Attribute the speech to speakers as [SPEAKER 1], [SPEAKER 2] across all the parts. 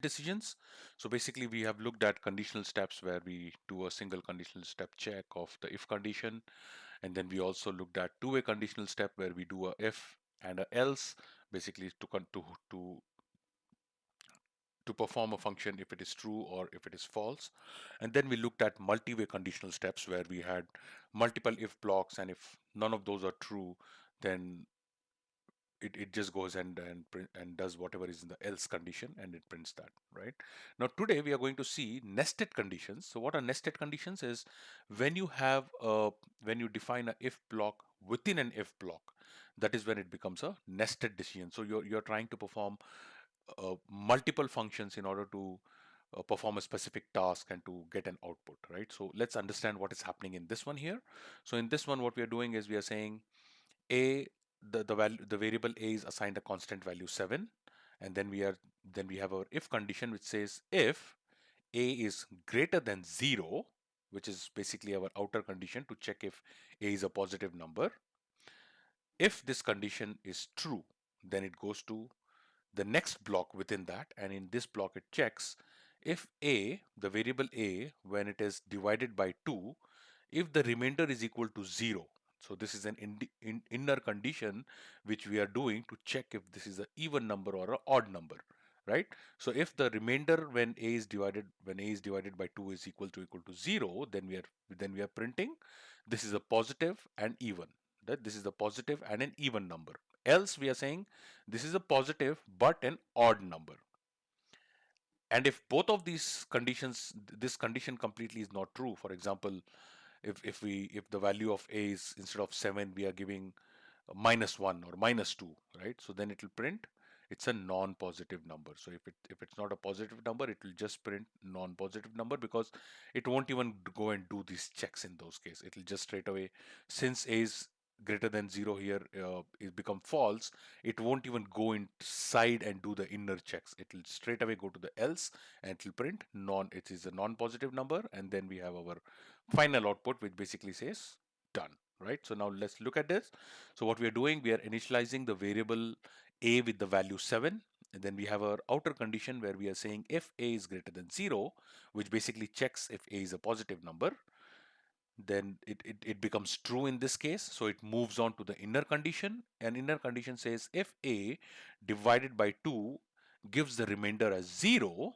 [SPEAKER 1] decisions. So basically we have looked at conditional steps where we do a single conditional step check of the if condition, and then we also looked at two-way conditional step where we do a if and a else, basically to perform a function if it is true or if it is false. And then we looked at multi-way conditional steps where we had multiple if blocks, and if none of those are true, then it just goes and does whatever is in the else condition, and it prints that, right? Now today we are going to see nested conditions. So what are nested conditions is when you have a when you define a if block within an if block, that is when it becomes a nested decision. So you're trying to perform multiple functions in order to perform a specific task and to get an output, right? So let's understand what is happening in this one here. So in this one, what we are doing is we are saying a the variable a is assigned a constant value 7, and then we have our if condition which says if a is greater than 0, which is basically our outer condition to check if a is a positive number. If this condition is true, then it goes to the next block within that, and in this block it checks if a, the variable a, when it is divided by 2, if the remainder is equal to 0. So this is an inner condition which we are doing to check if this is an even number or an odd number, right? So if the remainder when a is divided by 2 is equal to 0, then we are printing this is a positive and even, that this is a positive and an even number. Else we are saying this is a positive but an odd number. And if both of these conditions, this condition completely is not true, for example, if the value of a is, instead of 7 we are giving -1 or -2, right? So then it will print it's a non-positive number. So if it's not a positive number, it will just print non-positive number, because it won't even go and do these checks. In those cases it will just straight away, since a is greater than 0 here, it become false, it won't even go inside and do the inner checks. It will straight away go to the else, and it will print it is a non-positive number, and then we have our final output which basically says done, right? So now let's look at this. So what we are doing, we are initializing the variable a with the value 7, and then we have our outer condition where we are saying if a is greater than 0, which basically checks if a is a positive number, then it becomes true in this case. So it moves on to the inner condition, and inner condition says if a divided by 2 gives the remainder as 0,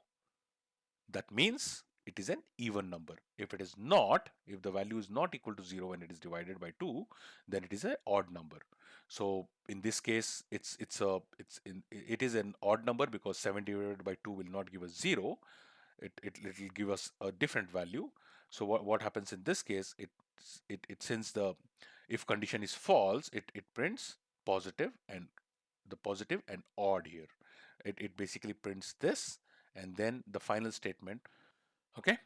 [SPEAKER 1] that means it is an even number. If it is not, if the value is not equal to 0 when it is divided by 2, then it is an odd number. So in this case, it is an odd number because 7 divided by 2 will not give us 0. It will give us a different value. So what happens in this case, it since the if condition is false, it prints positive and the positive and odd here. It basically prints this, and then the final statement. Okay.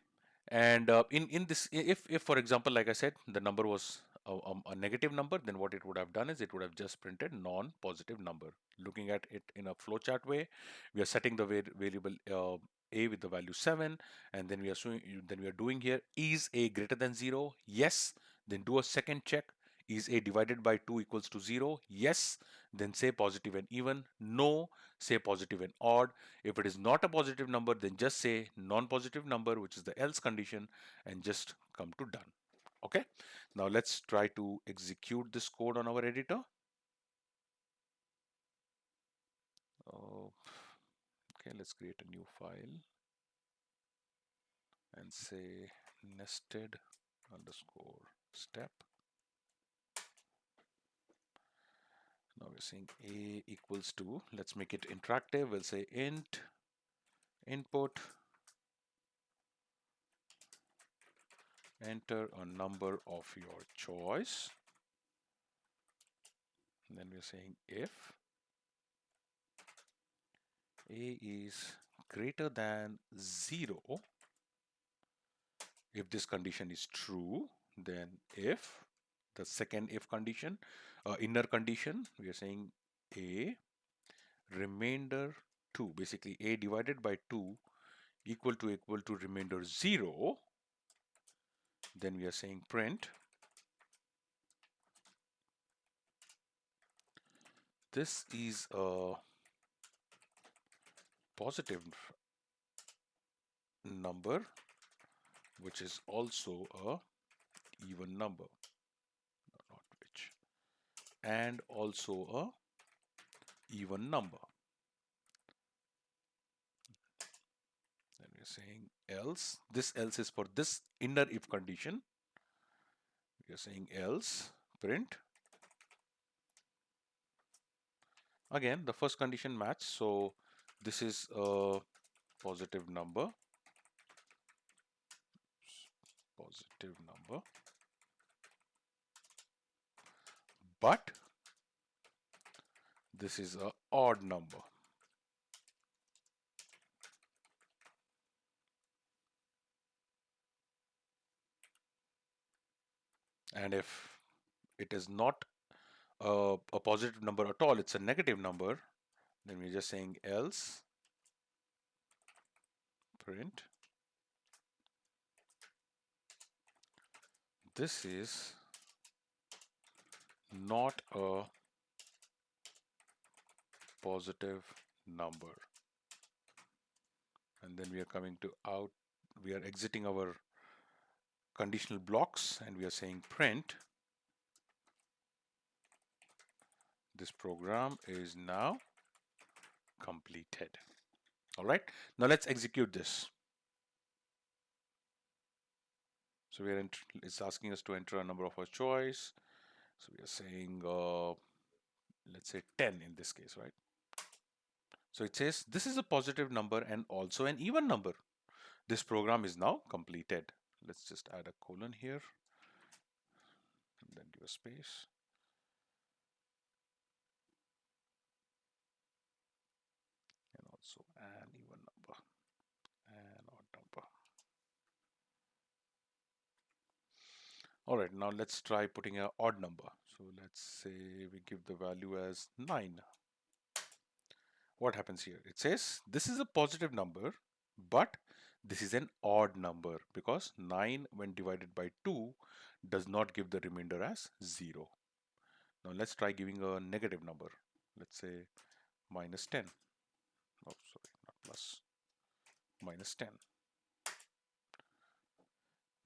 [SPEAKER 1] And in this, if for example, like I said, the number was a negative number, then what it would have done is it would have just printed non-positive number. Looking at it in a flowchart way, we are setting the variable a with the value 7, and then we are doing here, is a greater than 0? Yes. Then do a second check. Is a divided by 2 equals to 0? Yes. Then say positive and even. No. Say positive and odd. If it is not a positive number, then just say non-positive number, which is the else condition, and just come to done. Okay. Now let's try to execute this code on our editor. Oh, okay, let's create a new file and say nested underscore step. Now we're saying a equals to, let's make it interactive. We'll say int input, enter a number of your choice. And then we're saying if a is greater than 0, if this condition is true, then if the second if condition, inner condition, we are saying a remainder 2, basically a divided by 2 equal to remainder 0, then we are saying print this is a positive number which is also a even number, not which, and also a even number. Then we're saying else. This else is for this inner if condition. We're saying else print. Again, the first condition match. So this is a positive number, positive number, but this is a odd number. And if it is not a positive number at all, it's a negative number, then we're just saying else print this is not a positive number. And then we are coming to out, we are exiting our conditional blocks and we are saying print this program is now completed. All right, now let's execute this. So it's asking us to enter a number of our choice. So we are saying, let's say 10 in this case, right? So it says this is a positive number and also an even number. This program is now completed. Let's just add a colon here and then give a space. And also an even number and odd number. All right, now let's try putting an odd number. So let's say we give the value as 9. What happens here? It says this is a positive number, but this is an odd number because 9 when divided by 2 does not give the remainder as 0. Now let's try giving a negative number. Let's say minus 10. Oh, sorry, not plus, minus 10.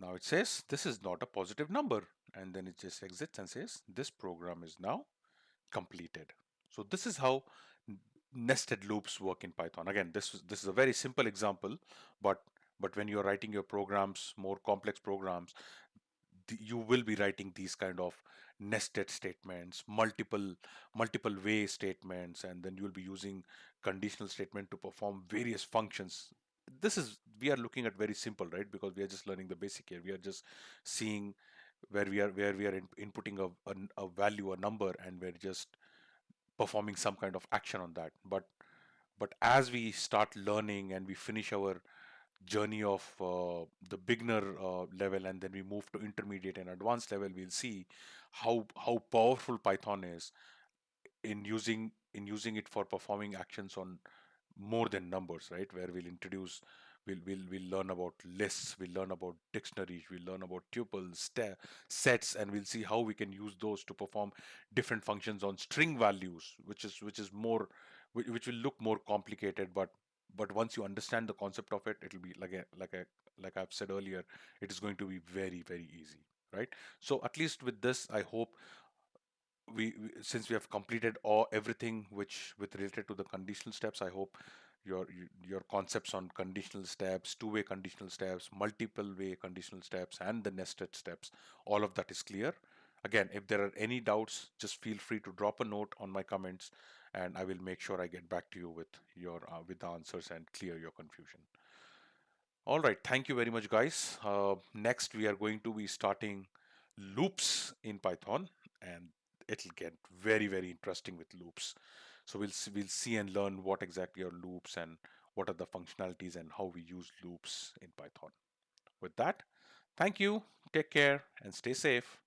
[SPEAKER 1] Now it says this is not a positive number, and then it just exits and says this program is now completed. So this is how nested loops work in Python. Again, this is a very simple example, but when you're writing your programs, more complex programs, you will be writing these kind of nested statements, multiple way statements, and then you will be using conditional statement to perform various functions. This is, we are looking at very simple, right? Because we are just learning the basic here. We are just seeing where we are inputting a value, a number, and we're just performing some kind of action on that. But as we start learning and we finish our journey of the beginner level and then we move to intermediate and advanced level, we'll see how powerful Python is in using it for performing actions on more than numbers, right? Where we'll learn about lists, we'll learn about dictionaries, we'll learn about tuples, sets, and we'll see how we can use those to perform different functions on string values, which is more, which will look more complicated, but once you understand the concept of it, it'll be like I've said earlier, it is going to be very, very easy, right? So at least with this, I hope since we have completed all everything which with related to the conditional steps, I hope your concepts on conditional steps, two-way conditional steps, multiple way conditional steps, and the nested steps, all of that is clear. Again, if there are any doubts, just feel free to drop a note on my comments, and I will make sure I get back to you with the answers and clear your confusion. All right, thank you very much, guys. Next, we are going to be starting loops in Python, and it'll get very, very interesting with loops. So we'll see and learn what exactly are loops and what are the functionalities and how we use loops in Python. With that, thank you, take care, and stay safe.